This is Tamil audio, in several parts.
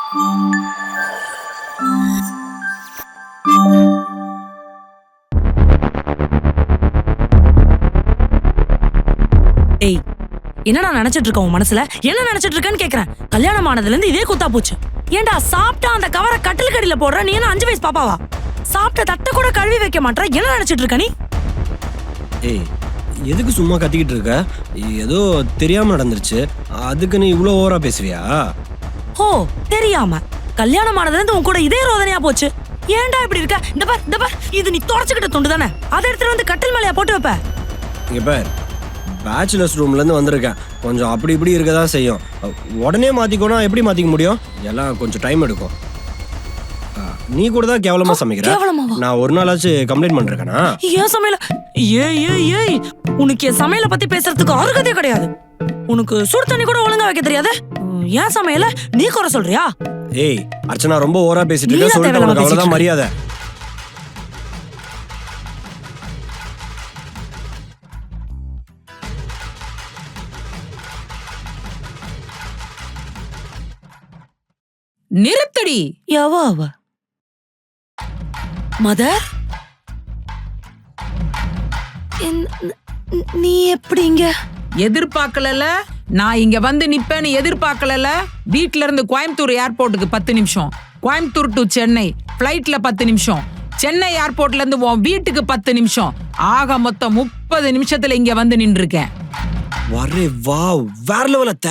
ஏய், என்னடா நினைச்சிட்டு இருக்க உன் மனசுல? என்ன நினைச்சிட்டு இருக்கேன்னு கேக்குறேன். கல்யாணம் ஆனதுல இருந்து இதே குத்தா போச்சு. ஏன்டா சாப்பிட்டா அந்த கவரை கட்டில் கடியில போடுற? நீ என்ன 5 வயசு பாப்பாவா? சாப்பிட்ட தட்டை கூட கழுவி வைக்க மாட்டற. என்ன நினைச்சிட்டு இருக்க நீ? ஏய், எதுக்கு சும்மா கத்திக்கிட்டு இருக்க? ஏதோ தெரியாம நடந்துருச்சு, அதுக்கு நீ இவ்வளோ ஓவரா பேசுவியா? ஓ, தெரியாம கல்யாணம் ஆனதுல இருந்து உன் கூட இதே ரோதனையா போச்சு. ஏன்டா இப்படி இருக்க? இந்த பார், இது நீ தொடச்சுக்கிட்ட துண்டு தானே? அதை எடுத்துட்டு வந்து கட்டில் மேலையா போட்டு வைப்ப? இங்க பார், பேச்சுலர்ஸ் ரூம்ல இருந்து வந்திருக்கேன், கொஞ்சம் அப்படி இப்படி இருக்கதான் செய்யும். உடனே மாத்திக்கோனா எப்படி மாத்திக்க முடியும்? எல்லாம் கொஞ்சம் டைம் எடுக்கும். நீ கூட தான் கேவலமா சமைக்கிற. நான் ஒரு நாளாச்சு கம்ப்ளைண்ட் பண்றேனா? ஏன் சமையல? ஏய், உனக்கு என் சமையல பத்தி பேசுறதுக்கு அருகதே கிடையாது. உனக்கு சுடு தண்ணி கூட ஒழுங்கா வைக்க தெரியாது. ஏன் சமையல நீ குறை சொல்றியா? ஏய் அர்ச்சனா, ரொம்ப ஓவரா பேசிட்டு இருக்க. சொல்லிட்டு உனக்கு அவ்வளவுதான் மரியாதை. நிறுத்தடி. அவ மதர், நீ எப்படிங்க? எதிர்பார்க்கல. நான் இங்க வந்து நிப்பேன்னு எதிர்பார்க்கல. வீட்ல இருந்து கோயம்புத்தூர் ஏர்போர்ட்டுக்கு 10 நிமிஷம், கோயம்புத்தூர் டு சென்னை பிளைட்ல 10 நிமிஷம், சென்னை ஏர்போர்ட்ல இருந்து உன் வீட்டுக்கு 10 நிமிஷம், ஆக மொத்தம் 30 நிமிஷத்துல இங்க வந்து நின்று இருக்கேன். வாவ், வேற லெவல் அத்த.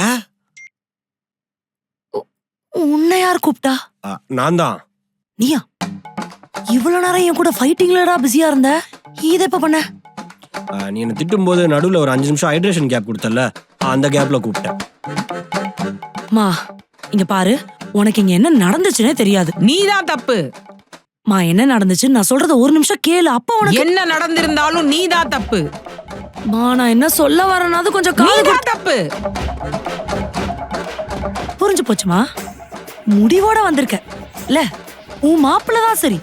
உன்னை யார் கூப்பிட்டா? நான் தான். நீயா? இவ்வளவு நேரம் என் கூட ஃபைட்டிங்லடா பிஸியா இருந்த. இத எப்ப பண்ண? நீ என்ன திட்டும் போது நடுவுல ஒரு 5 நிமிஷம் ஹைட்ரேஷன் கேப் கொடுத்தல, அந்த கேப்ல கூப்பிட்டேன். மா, இங்க பாரு, உனக்கு இங்க என்ன நடந்துச்சுன்னே தெரியாது. நீதான் தப்பு. மா, என்ன நடந்துச்சு நான் சொல்றத ஒரு நிமிஷம் கேளு. அப்ப உனக்கு என்ன நடந்திருந்தாலும் நீதான் தப்பு. மா, நான் என்ன சொல்ல வரேனாது கொஞ்சம் நீதான் தப்பு. புரிஞ்சு போச்சுமா? முடிவோட வந்திருக்க இல்ல? உன் மாப்பிள்ள தான் சரி,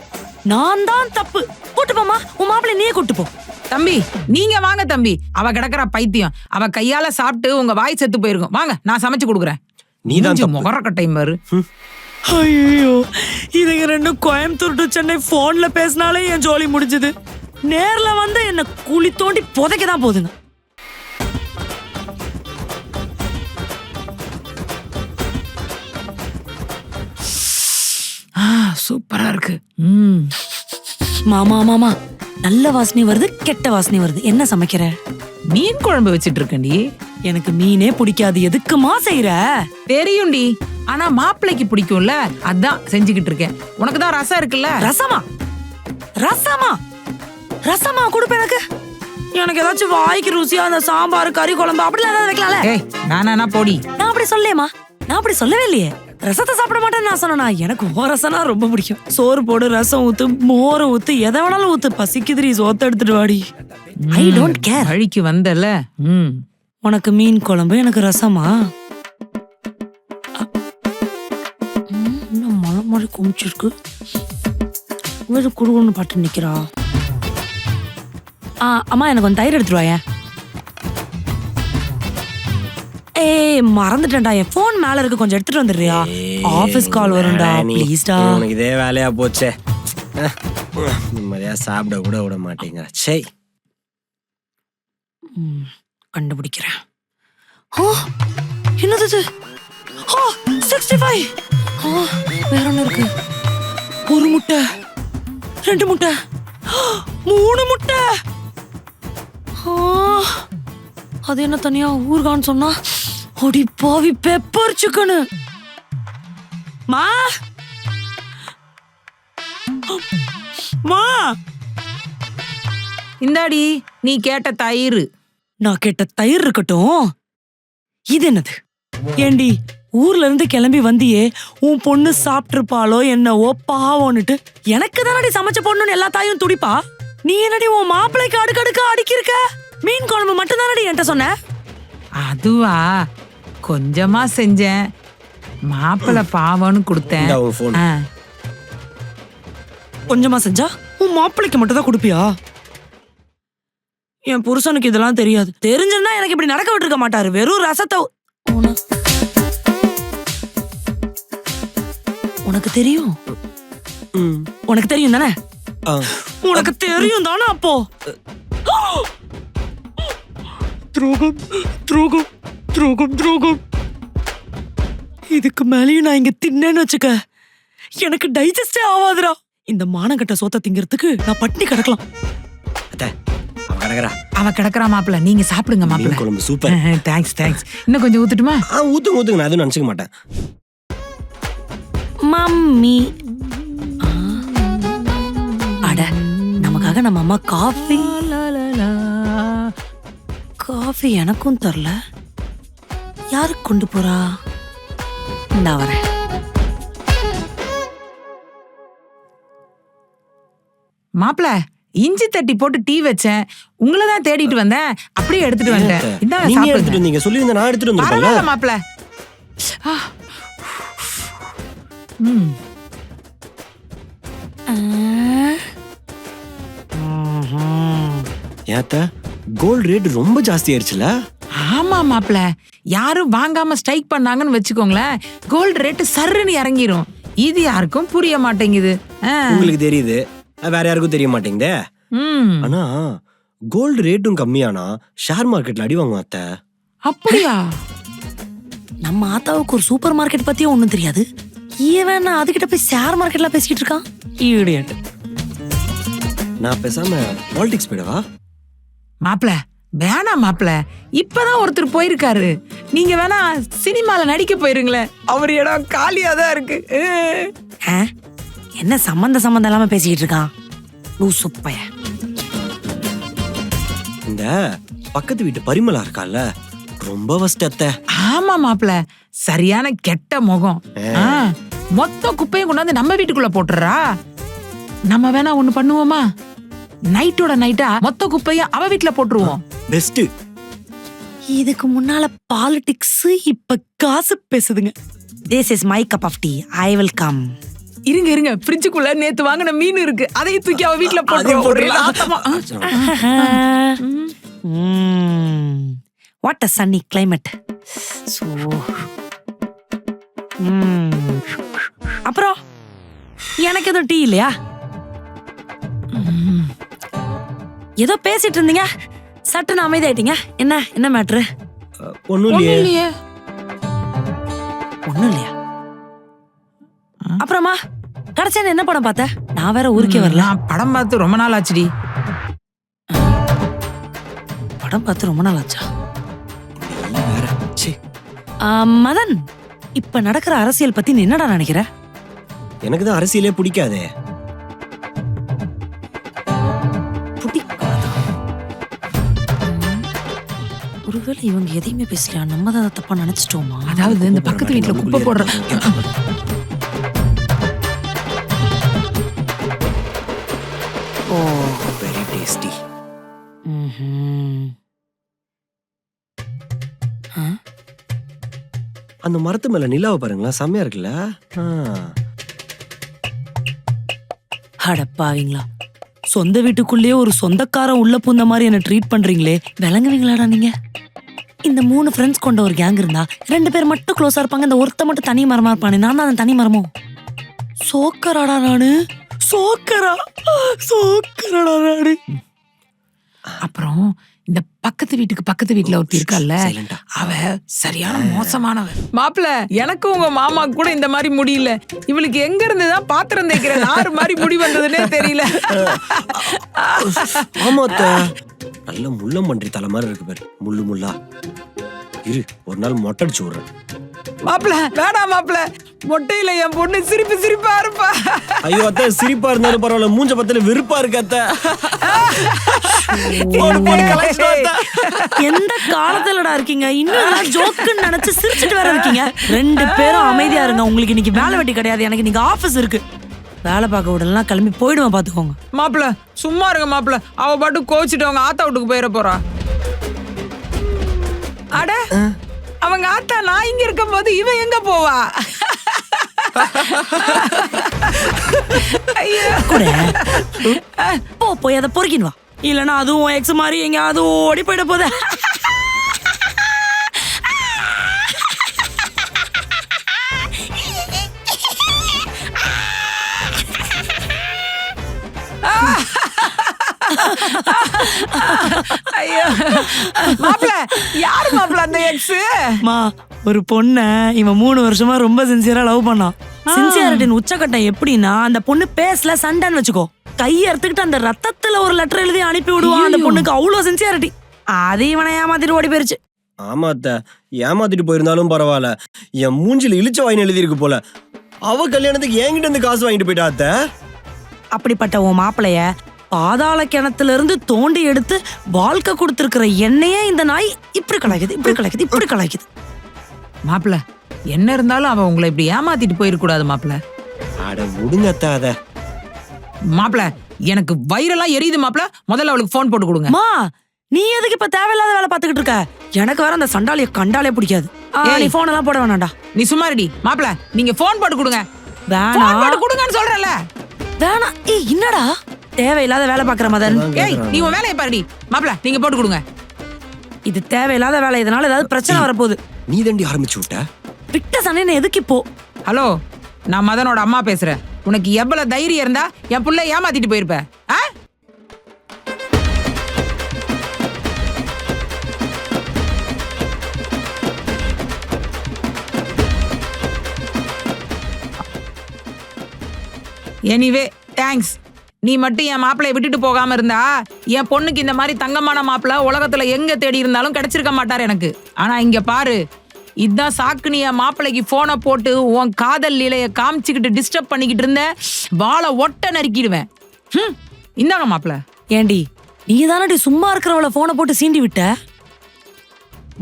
நான் தான் தப்பு. கூட்டு போமா, உன் மாப்பிள்ள நீயே கூட்டு போ. தம்பி, நீங்க வாங்க தம்பி. அவ கிடக்குற பைத்தியம். அவ கையால சாப்பிட்டு உங்க வாய் செத்து போயிருக்கும். வாங்க, நான் சமைச்சு கொடுக்குறேன். நீதான் முகரக்கட்டை பாரு. ஐயோ, இதுங்க ரெண்டும் கோயம்புத்தூர் டு சென்னை போன்ல பேசினாலே என் ஜோலி முடிஞ்சது. நேர்ல வந்து என்ன குழி தோண்டி புதைக்க தான் போதுங்க. சூப்பரா இருக்கு. மாமா, நல்ல வாசனை வருது, கெட்ட வாசனை வருது. என்ன சமைக்கிற? மீன் குழம்பு வச்சிட்டு இருக்கேன்டி. எனக்கு மீனே பிடிக்காது, எதுக்குமா செய்யற? தெரியும்டி, ஆனா மாப்பிள்ளைக்கு பிடிக்கும்ல, அதான் செஞ்சுக்கிட்டு இருக்கேன். உனக்கு தான் ரசம் இருக்குல்ல. ரசமா கொடுப்ப எனக்கு. எனக்கு ஏதாச்சும் வாய்க்கு ருசியா அந்த சாம்பார், கறி குழம்பு அப்படிலாம் ஏதாவது வைக்கலாம்ல? ஏய், நானா போடி. நான் அப்படி சொல்லேமா, நான் அப்படி சொல்லவே இல்லையே. ரசத்தை சாப்பிட மாட்டேன்னு நான் சொன்னா? எனக்கு ரசம்னா ரொம்ப பிடிக்கும். சோறு போடு, ரசம் ஊத்து, மோரை ஊத்து, எதை வேணாலும் ஊத்து. பசிக்குதிரி, சோத்த எடுத்துட்டு வாடி. I don't care. வழிக்கு வந்தல. உனக்கு மீன் குழம்பு, எனக்கு ரசமா? இன்னும் மழை மாதிரி குமிச்சிருக்கு. வீடு குடுகுன்னு பாட்டு நிக்கிறா. அம்மா, எனக்கு கொஞ்சம் தயிர் எடுத்துருவாய. ஏய், மறந்துட்டேன்டா, என் போன் மேல இருக்கு, கொஞ்சம் எடுத்துட்டு வந்துடுறியா? ஆபீஸ் கால் வரும்டா, ப்ளீஸ்டா. உனக்கு இதே வேலையா போச்சே. நிம்மதியா சாப்பிட கூட விட மாட்டேங்கிற. சே, கண்டுபிடிக்கிறேன். என்னது இது? 65. வேற ஒண்ணு இருக்கு. ஒரு முட்டை, 2 முட்டை, 3 முட்டை. அது என்ன தனியா ஊர்கான்னு சொன்னா? அடி பாவி, பெப்பர் சிக்கனு. மா, இந்தாடி நீ கேட்ட தயிர். நான் கேட்ட தயிர் இருக்கட்டும், இது என்னது? ஏண்டி, ஊர்ல இருந்து கிளம்பி வந்தியே, உன் பொண்ணு சாப்பிட்டுருப்பாளோ என்னவோ பாவோன்னுட்டு எனக்கு தானடி சமைச்ச பொண்ணுன்னு எல்லா தாயும் துடிப்பா. நீ என்னடி உன் மாப்பிள்ளைக்கு அடுக்கடுக்கா அடிக்கிருக்க? மீன் குழம்பு மட்டும் தானடி என்கிட்ட சொன்ன. அதுவா, கொஞ்சமா செஞ்சேன். மாப்பிள்ளை பாவம்னு கொடுத்தேன். கொஞ்சமா செஞ்சா உன் மாப்பிள்ளைக்கு மட்டும் தான் கொடுப்பியா? என் புருஷனுக்கு இதெல்லாம் தெரியாது. தெரிஞ்சிருந்தா எனக்கு இப்படி நடக்க விட்டுருக்க மாட்டாரு. வெறும் ரசத்தை உனக்கு தெரியும் ம். உனக்கு தெரியும் தானே ஆ. உனக்கு தெரியும் தானே அப்போ துரோகம் துரோகம் துரோகம் துரோகம். இதுக்கு மேலேயும் நான் இங்க தின்னேன்னு வச்சுக்க எனக்கு டைஜஸ்டே ஆகாதுடா. இந்த மானங்கட்ட சோத்த திங்கிறதுக்கு நான் பட்டினி கிடக்கலாம். அத்தை, அவ கிடக்குறா. அவ கிடக்குறா மாப்பிள்ள, நீங்க சாப்பிடுங்க மீன் மாப்பிள்ள. குழம்பு சூப்பர். Thanks thanks. இன்னும் கொஞ்சம் ஊத்துட்டுமா? ஊத்துங்க நான் எதுவும் நினைச்சுக்க மாட்டேன். மம்மி அட நமக்காக நம்ம அம்மா காஃபி எனக்கும் தரல. யாருக்கு கொண்டு போறா? இந்தா வரேன். மாப்பிள்ள, இஞ்சி தட்டி போட்டு டீ வச்சேன். உங்களை தான் தேடிட்டு வந்தேன், அப்படியே எடுத்துட்டு வந்தேன். இந்தாங்க நீங்க எடுத்துட்டு சாப்பிடுங்க. வந்தீங்க, சொல்லியிருந்தா நான் எடுத்துட்டு வந்திருப்பேன்ல. பரவாயில்ல மாப்பிள்ள. ம். ஏத்த கோல்ட் ரேட் ரொம்ப ஜாஸ்தி ஆயிருச்சுல? ஆமா மாப்பிள்ள, யாரும் வாங்காம ஸ்ட்ரைக் பண்ணாங்கன்னு வச்சுக்கோங்களேன், கோல்டு ரேட்டு சர்ருன்னு இறங்கிரும். இது யாருக்கும் புரிய மாட்டேங்குது. உங்களுக்கு தெரியுது, வேற யாருக்கும் தெரிய மாட்டேங்குதே. ம். ஆனா கோல்டு ரேட்டும் கம்மியானா ஷேர் மார்க்கெட்ல அடி வாங்குவோம் அத்தை. அப்படியா? நம்ம ஆத்தாவுக்கு ஒரு சூப்பர் மார்க்கெட் பத்தியும் ஒண்ணும் தெரியாது. இவன் அதுகிட்ட போய் ஷேர் மார்க்கெட்ல பேசிக்கிட்டு இருக்கான். இடியட். நான் பேசாம பாலிடிக்ஸ் போயிடவா? மாப்பிள வேணாம் மாப்பிள, இப்பதான் ஒருத்தர் போயிருக்காரு. நீங்க வேணா சினிமால நடிக்க போயிருங்களேன், அவர் இடம் காலியா தான் இருக்கு. என்ன சம்பந்தம் இல்லாம பேசிக்கிட்டு இருக்கான் லூசு பையன். இந்த பக்கத்து வீட்டு பரிமளா இருக்கால, ரொம்ப வஸ்ட் அத்தை. ஆமா மாப்பிள, சரியான கெட்ட முகம். மொத்த குப்பையும் கொண்டாந்து நம்ம வீட்டுக்குள்ள போட்டுறா. நம்ம வேணா ஒண்ணு பண்ணுவோமா? நைட்டோட நைட்டா மொத்த குப்பையும் அவ வீட்டுல போட்டுருவோம். பெஸ்ட். இதுக்கு முன்னால பாலிடிக்ஸ், இப்ப காசு பேசுதுங்க. This is my cup of tea. I will come. இருங்க இருங்க, ஃப்ரிட்ஜுக்குள்ள நேத்து வாங்கின மீன் இருக்கு, அதையும் தூக்கி அவ வீட்டுல போட்டுருவோம். What a sunny climate. So அப்புறம் எனக்கு எதுவும் டீ இல்லையா? ஏதோ பேசிட்டு இருந்தீங்க, சட்டுன்னு அமைதியாயிட்டீங்க. என்ன மேட்ரு? ஒண்ணும் இல்லையே. ஒண்ணும் இல்லையா? அப்புறமா கடைசியா என்ன படம் பார்த்த? நான் வேற ஊருக்கே வரல. படம் பார்த்து ரொம்ப நாள் ஆச்சுடி. படம் பார்த்து ரொம்ப நாள் ஆச்சா? மதன், இப்ப நடக்கிற அரசியல் பத்தி நீ என்னடா நினைக்கிற? எனக்கு தான் அரசியலே பிடிக்காதே. ஒருவேளை இவங்க எதையுமே பேசலையா? நம்ம தான் தப்பா நினைச்சிட்டோமா? அதாவது இந்த பக்கத்து வீட்டுல குப்பை போடுற. ஓ, வெரி டேஸ்டி. அந்த மரத்து மேல நிலாவை பாருங்களா, செம்மையா இருக்குல்ல? அடப்பாவீங்களா, சொந்த வீட்டுக்குள்ளேயே ஒரு சொந்தக்காரன் உள்ள பூந்த மாதிரி என்ன ட்ரீட் பண்றீங்களே, விளங்குவீங்களாடா நீங்க? இந்த 3 ஃப்ரெண்ட்ஸ் கொண்ட ஒரு கேங் இருந்தா 2 பேர் மட்டும் க்ளோஸா இருப்பாங்க, இந்த ஒருத்த மட்டும் தனி மரமா இருப்பானே, நான் தான் அந்த தனி மரமோ? சோக்கராடா நானு, சோக்கராடா நானு. அப்புறம் இந்த பக்கத்து வீட்டுல ஒருத்தி இருக்கல்ல, அவ சரியான மோசமானவ. மாப்பிள்ள, எனக்கு உங்க மாமா கூட இந்த மாதிரி முடியல. இவளுக்கு எங்க இருந்துதான் பாத்திரம் தேய்க்கிற நாறு மாதிரி முடி வந்ததுன்னே தெரியல. ஆமாத்த, நல்ல முள்ள மன்றி தலை மாதிரி இருக்கு பாரு, முள்ளா. இரு, ஒரு நாள் மொட்டை அடிச்சு விடுறேன். மாப்பிள்ள வேணாம் மாப்பிள்ள, மொட்டையில என் பொண்ணு சிரிப்பா இருப்பா. ஐயோ அத்தை, சிரிப்பா இருந்தாலும் பரவாயில்ல, மூஞ்ச பத்தில வெறுப்பா இருக்கு அத்தை. எந்த காலத்துலடா இருக்கீங்க? இன்னும் ஜோக்குன்னு நினைச்சு சிரிச்சுட்டு வேற இருக்கீங்க. 2 பேரும் அமைதியா இருங்க. உங்களுக்கு இன்னைக்கு வேலை வெட்டி கிடையாது, எனக்கு இன்னைக்கு ஆபீஸ் இருக்கு. வேலை பார்க்க விடலாம், கிளம்பி போயிடுவேன், பாத்துக்கோங்க. மாப்பிள்ள சும்மா இருங்க மாப்பிள்ள, அவ பாட்டு கோச்சிட்டு அவங்க ஆத்தா வீட்டுக்கு போயிட போறா. அட, அவங்க ஆத்தா நான் இங்க இருக்கும் போது இவன் எங்க போவா? போய் அதை பொறுக்கின்னு வா, இல்லன்னா அதுவும் எக்ஸ் மாதிரி எங்க அதுவும் ஓடி போயிட போத. ஐயோ மாப்பிள யாரு மாப்பிள அந்த எக்ஸ்? மா ஒரு பொண்ண இவன் 3 வருஷமா ரொம்ப சின்சியரா லவ் பண்ணான். சின்சியாரிட்டின் உச்சக்கட்டம் எப்படின்னா, அந்த பொண்ணு பேசல சண்டைன்னு வச்சுக்கோ, கையை எடுத்துக்கிட்டு அந்த ரத்தத்துல ஒரு லெட்டர் எழுதி அனுப்பி விடுவான். அந்த பொண்ணுக்கு அவ்வளவு சின்சியாரிட்டி. அது இவனை ஏமாத்திட்டு ஓடி போயிருச்சு. ஆமா அத்தை, ஏமாத்திட்டு போயிருந்தாலும் பரவாயில்ல, என் மூஞ்சில இழிச்ச வாயின் எழுதி இருக்கு போல. அவ கல்யாணத்துக்கு என்கிட்ட இருந்து காசு வாங்கிட்டு போயிட்டா அத்தை. அப்படிப்பட்ட உன் மாப்பிளைய பாதாள கிணத்துல இருந்து தோண்டி எடுத்து வாழ்க்கை கொடுத்திருக்கிற என்னையே இந்த நாய் இப்படி கலாய்க்குது. மாப்பிள என்ன இருந்தாலும் அவன் உங்களை இப்படி ஏமாத்திட்டு போயிருக்கூடாது மாப்பிள. அட விடுங்க அத்தை அத. மாப்பிள எனக்கு வயிறெல்லாம் எரியுது மாப்பிள. முதல்ல அவளுக்கு போன் போட்டு கொடுங்க. மா நீ எதுக்கு இப்ப தேவையில்லாத வேலை பாத்துக்கிட்டு இருக்க? எனக்கு வேற அந்த சண்டாலிய கண்டாலே பிடிக்காது. நீ போன் எல்லாம் போட வேணாண்டா. நீ சும்மா ரெடி மாப்பிள, நீங்க போன் போட்டு கொடுங்க. வேணா போட்டு கொடுங்கன்னு சொல்றல. வேணா. ஏய் என்னடா தேவையில்லாத வேலை பாக்குற மதன்? ஏய் நீ உன் வேலையை பாருடி. மாப்பிள நீங்க போட்டு கொடுங்க. இது தேவையில்லாத வேலை. இதனால ஏதாவது பிரச்சனை வரப்போகுது. நீ தண்டி ஆரம்பிச்சு விட்ட. விட்ட சண்டைன்னு எதுக்கு இப்போ? ஹலோ, நான் மதனோட அம்மா பேசுறேன். உனக்கு எவ்வளவு தைரியம் இருந்தா என் புள்ள ஏமாத்திட்டு போயிருப்ப? Anyway thanks. நீ மட்டும் என் மாப்பிள்ளைய விட்டுட்டு போகாம இருந்தா என் பொண்ணுக்கு இந்த மாதிரி தங்கமான மாப்பிள்ள உலகத்துல எங்க தேடி இருந்தாலும் கிடைச்சிருக்க மாட்டார் எனக்கு. ஆனா இங்க பாரு, இதான் சாக்கு. நீ என் மாப்பிள்ளைக்கு போனை போட்டு உன் காதல் லீலைய காமிச்சுக்கிட்டு டிஸ்டர்ப் பண்ணிக்கிட்டு இருந்த, வாழை ஒட்ட நறுக்கிடுவேன். இந்தாங்க மாப்பிள்ள. ஏண்டி நீ தானடி சும்மா இருக்கிறவள போனை போட்டு சீண்டி விட்ட?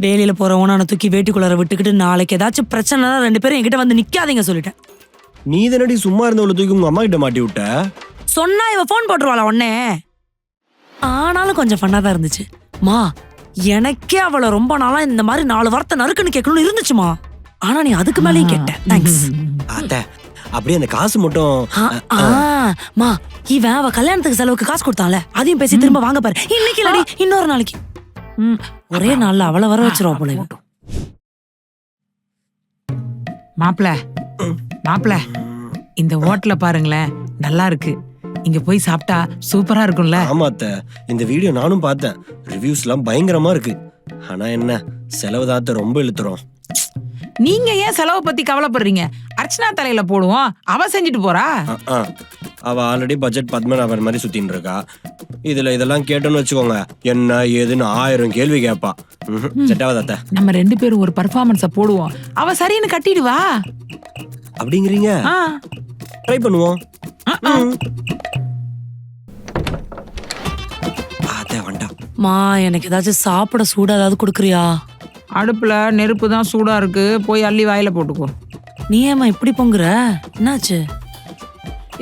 வேலையில போறவன தூக்கி வேட்டிக்குள்ளார விட்டுக்கிட்டு நாளைக்கு ஏதாச்சும் பிரச்சனை 2 பேரும் என்கிட்ட வந்து நிக்காதீங்க சொல்லிட்டேன். நீ தானடி சும்மா இருந்தவளை தூக்கி உங்க அம்மா கிட்ட மாட்டி விட்ட. சொன்னா இவ போன் போட்டுருவாளா உடனே? ஆனாலும் கொஞ்சம் ஃபன்னா தான் இருந்துச்சு. மா எனக்கே அவளை ரொம்ப நாளா இந்த மாதிரி 4 வார்த்தை நறுக்குன்னு கேட்கணும்னு இருந்துச்சுமா. ஆனா நீ அதுக்கு மேலேயும் கேட்ட. தேங்க்ஸ். அத்தை அப்படியே அந்த காசு மட்டும். மா இவன் அவ கல்யாணத்துக்கு செலவுக்கு காசு கொடுத்தான்ல, அதையும் பேசி திரும்ப வாங்க பாரு. இன்னைக்கு இல்லடி இன்னொரு நாளைக்கு. ஒரே நாள்ல அவளை வர வச்சிருவா போல. மாப்பிள இந்த ஹோட்டல பாருங்களேன், நல்லா இருக்கு. இங்க போய் சாப்பிட்டா சூப்பரா இருக்கும்ல. ஆமா அத்தை, இந்த வீடியோ நானும் பார்த்தேன். ரிவ்யூஸ் எல்லாம் பயங்கரமா இருக்கு. ஆனா என்ன செலவு தான் ரொம்ப இழுத்துறோம். நீங்க ஏன் செலவை பத்தி கவலைப்படுறீங்க? அர்ச்சனா தலையில போடுவோம், அவ செஞ்சுட்டு போறா. அவ ஆல்ரெடி பட்ஜெட் பத்மநாபன் மாதிரி சுத்தின்னு இருக்கா. இதுல இதெல்லாம் கேட்டோன்னு வச்சுக்கோங்க, என்ன ஏதுன்னு 1000 கேள்வி கேட்பா. செட் ஆகாத அத்தை. நம்ம 2 பேரும் ஒரு பர்ஃபார்மன்ஸ போடுவோம், அவ சரின்னு கட்டிடுவா. அப்படிங்கிறீங்க? ட்ரை பண்ணுவோம். மா எனக்கு ஏதாச்சும் சாப்பிட சூடா ஏதாவது குடுக்குறியா? அடுப்புல நெருப்பு தான் சூடா இருக்கு, போய் அள்ளி வாயில போட்டுக்கோ. நீ ஏமா இப்படி பொங்குற? என்னாச்சு?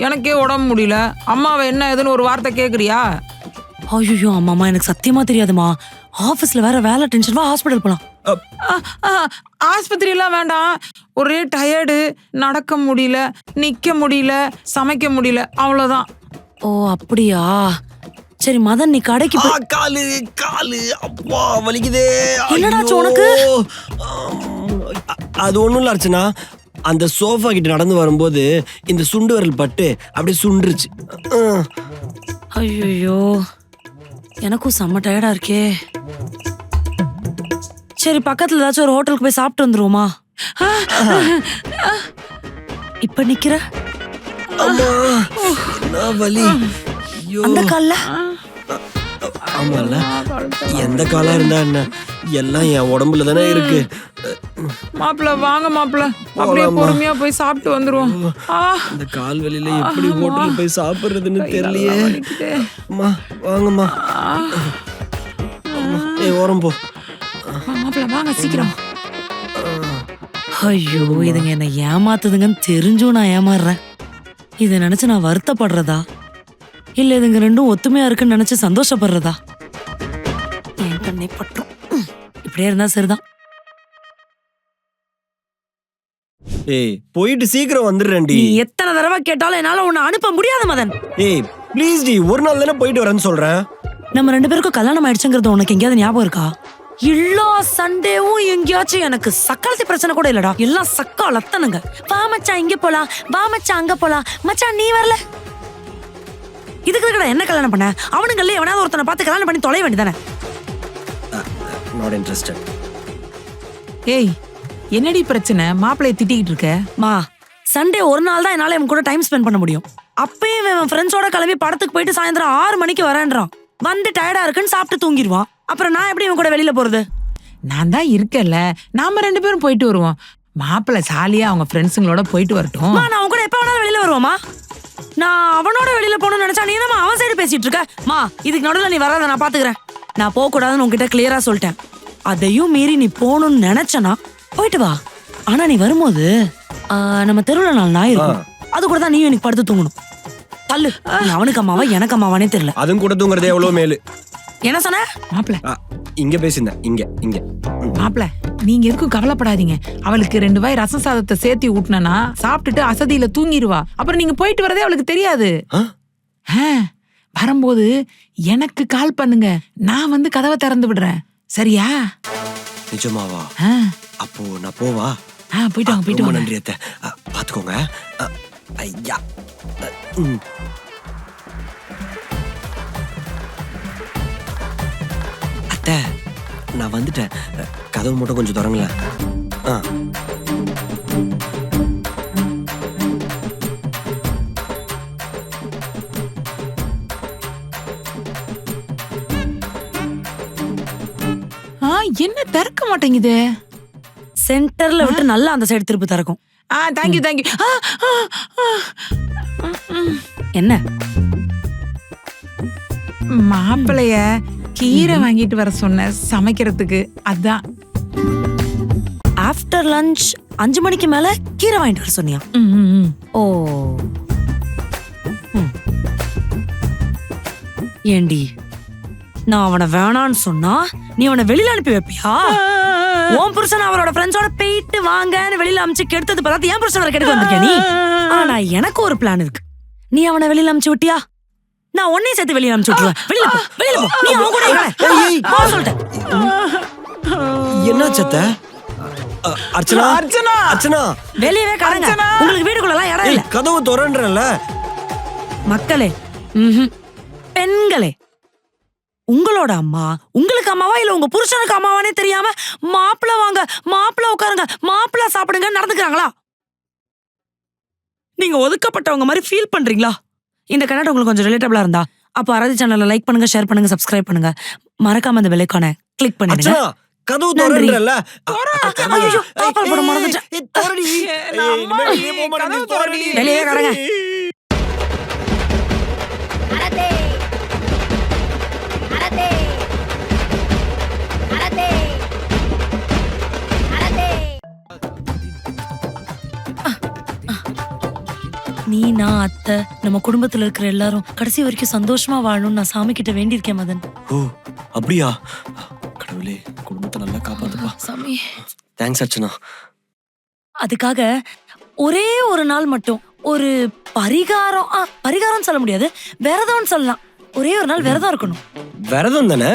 எனக்கே உடம்பு முடியல. அம்மாவை என்ன ஏதுன்னு ஒரு வார்த்தை கேக்குறியா? ஐயோ அம்மாமா எனக்கு சத்தியமா தெரியாதுமா. ஆபீஸ்ல வேற வேலை டென்ஷன். வா ஹாஸ்பிடல் போலாம். ஆஸ்பத்திரி எல்லாம் வேண்டாம். ஒரே டயர்டு, நடக்க முடியல, நிக்க முடியல, சமைக்க முடியல, அவ்வளவுதான். ஓ அப்படியா? சரி மதன் நீ கடைக்கு போய். காலு காலு அப்பா வலிக்குதே. என்னடாச்சு உனக்கு? அது ஒண்ணும் இல்ல அர்ச்சனா, அந்த சோஃபா கிட்ட நடந்து வரும்போது இந்த சுண்டு விரல் பட்டு அப்படியே சுண்டுருச்சு. ஐயோ எனக்கும் செம்ம டயர்டா இருக்கே. சரி பக்கத்துல ஏதாச்சும் ஒரு ஹோட்டலுக்கு போய் சாப்பிட்டு வந்துருவோமா? இப்ப நிக்கிற வலி அந்த கால்ல. ஆமால, எந்த காலா இருந்தா என்ன, எல்லாம் என் உடம்புல தானே இருக்கு. மாப்பிள்ள வாங்க மாப்பிள்ள, அப்படியே பொறுமையா போய் சாப்பிட்டு வந்துருவோம். இந்த கால் வலியில எப்படி ஹோட்டல்ல போய் சாப்பிடுறதுன்னு தெரியலையே. அம்மா வாங்கம்மா. ஏய் ஓரம் போ மாப்பிள்ள, வாங்க சீக்கிரம். ஐயோ இதுங்க என்ன ஏமாத்துதுங்கன்னு தெரிஞ்சும் நான் ஏமாறுறேன். இதை நினைச்சு நான் வருத்தப்படுறதா இல்ல இதுங்க ரெண்டும் ஒத்துமையா இருக்குன்னு நினைச்சு சந்தோஷப்படுறதா? என் கண்ணை பற்றும். இப்படியே இருந்தா சரிதான். ஏய் போயிட்டு சீக்கிரம் வந்துடுறேன்டி. நீ எத்தனை தடவை கேட்டாலும் என்னால உன்னை அனுப்ப முடியாது மதன். ஏய் ப்ளீஸ் டி, ஒரு நாள் தானே போயிட்டு வரேன்னு சொல்றேன். நம்ம 2 பேருக்கும் கல்யாணம் ஆயிடுச்சுங்கிறது உனக்கு எங்கேயாவது ஞாபகம் இருக்கா? எல்லா சண்டேவும் எங்கேயாச்சும் எனக்கு சக்காலத்தி பிரச்சனை கூட இல்லடா. எல்லாம் சக்காலத்தனுங்க. வா மச்சான் இங்க போலாம், வா மச்சான் அங்க போலாம், மச்சான் நீ வரல. இதுக்கு இருக்கடா என்ன கல்யாணம் பண்ண? அவனுங்களே எவனாவது ஒருத்தனை பார்த்து கல்யாணம் பண்ணி தொலைய வேண்டியதானே? Not interested. ஏய் என்னடி பிரச்சனை? மாப்பிள்ளைய திட்டிக்கிட்டு இருக்க? மா சண்டே ஒரு நாள் தான் என்னால இவன் கூட டைம் ஸ்பெண்ட் பண்ண முடியும். அப்பயும் இவன் ஃப்ரெண்ட்ஸோட கிளம்பி படத்துக்கு போயிட்டு சாயந்தரம் 6 மணிக்கு வரேன்றான். வந்து டயர்டா இருக்குன்னு சாப்பிட்டு தூங்கிடுவான். அப்புறம் நான் எப்படி இவன் கூட வெளியில போறது? நான் தான் இருக்கல, நாம 2 பேரும் போயிட்டு வருவோம். மாப்பிள்ளை சாலியா அவங்க ஃப்ரெண்ட்ஸுங்களோட போயிட்டு வரட்டும். நான் அவன் கூட எப்ப வேணாலும் வெளியில வருவாமா? நான் அவனோட வெளியில போகணும்னு நினைச்சா நீ தான் அவன் சைடு பேசிட்டு இருக்க. மா இதுக்கு நடுவில் நீ வராத, நான் பாத்துக்கிறேன். நான் போக கூடாதுன்னு உன்கிட்ட கிளியரா சொல்லிட்டேன். அதையும் மீறி நீ போகணும்னு நினைச்சனா போயிட்டு வா. ஆனா நீ வரும்போது நம்ம தெருவுல 4 நாய் இருக்கும். அது கூட தான் நீயும் எனக்கு படுத்து தூங்கணும். தள்ளு. நீ அவனுக்கு அம்மாவா எனக்கு அம்மாவானே தெரியல. அதுவும் கூட தூங்குறதே எவ்வளவு மேலு. என்ன சொன்ன? மாப்பிள்ளை இங்க பேசியிருந்தேன். இங்க மாப்பிள்ளை நீங்க எதுக்கும் கவலைப்படாதீங்க. அவளுக்கு 2 வாய் ரசம் சாதத்தை சேர்த்தி ஊட்டினா சாப்பிட்டுட்டு அசதியில தூங்கிடுவா. அப்புறம் நீங்க போயிட்டு வரதே அவளுக்கு தெரியாது. வரும்போது எனக்கு கால் பண்ணுங்க, நான் வந்து கதவை திறந்து விடுறேன். சரியா? நிஜமாவா? அப்போ நான் போவா? போயிட்டு வாங்க, போயிட்டு ரொம்ப வாங்க. நன்றி அத்தை. பாத்துக்கோங்க. ஐயா. அத்தை நான் வந்துட்டேன். கதவு மட்டும் கொஞ்சம் திறங்களேன். என்ன திறக்க மாட்டேங்குது? சென்டர்ல விட்டு நல்லா அந்த சைடு திருப்பி திறக்கும். Thank you thank you. என்ன? மாப்பிளைய கீரை வாங்கிட்டு வர சொன்ன சமைக்கிறதுக்கு. அதான் ஆஃப்டர் லஞ்ச் 5 மணிக்கு மேல கீரை வாங்கிட்டு வர சொன்னியா? ஓ ஏண்டி நான் அவனை வேணான்னு சொன்னா நீ அவனை வெளியில அனுப்பி வைப்பியா? உன் புருஷன் அவரோட ஃப்ரெண்ட்ஸோட போயிட்டு வாங்கன்னு வெளியில அமிச்சு கெடுத்தது பார்த்து என் புருஷன் வர கெடுக்க வந்திருக்கியா நீ? ஆனா எனக்கு ஒரு பிளான் இருக்கு. நீ அவனை வெளியில அமிச்சு விட்டியா, நான் உன்னையும் சேர்த்து வெளியில அமிச்சு விட்டுருவேன். வெளியில போ, வெளியில போ. நீ அவன் கூட இருக்க சொல்லிட்டேன். என்ன சத்த? அர்ச்சனா அர்ச்சனா அர்ச்சனா வெளியவே கடங்க. உங்களுக்கு வீடுக்குள்ள எல்லாம் இடம் இல்ல. கதவு திறன்றல. மக்களே, பெண்களே, உங்களோட அம்மா உங்களுக்கு அம்மாவா இல்ல உங்க புருஷனுக்கு அம்மாவானே தெரியாம மாப்பிள வாங்க, மாப்பிள உட்காருங்க, மாப்பிள சாப்பிடுங்க நடந்துக்கிறாங்களா? நீங்க ஒதுக்கப்பட்டவங்க மாதிரி ஃபீல் பண்றீங்களா? இந்த கனெக்ட் உங்களுக்கு கொஞ்சம் ரிலேட்டபிளா இருந்தா அப்ப ஆராதி சேனலை லைக் பண்ணுங்க, ஷேர் பண்ணுங்க, சப்ஸ்கிரைப் பண்ணுங்க. மறக்காம அந்த பெல் ஐகானை கிளிக் பண்ணிடுங்க. அர்ச்சனா கதவு திறன்றல. ஐயோ தாப்பால் போட மறந்துட்டேன். வெளியே கடங்க. நீ, நான், அத்தை, நம்ம குடும்பத்துல இருக்கிற எல்லாரும் கடைசி வரைக்கும் சந்தோஷமா வாழணும்னு நான் சாமி கிட்ட வேண்டியிருக்கேன் மதன். ஓ அப்படியா? கடவுளே குடும்பத்தை நல்லா காப்பாத்துப்பா சாமி. தேங்க்ஸ் அர்ச்சனா. அதுக்காக ஒரே ஒரு நாள் மட்டும் ஒரு பரிகாரம் சொல்ல முடியாது, விரதம்னு சொல்லலாம். ஒரே ஒரு நாள் விரதம் இருக்கணும். விரதம் தானே?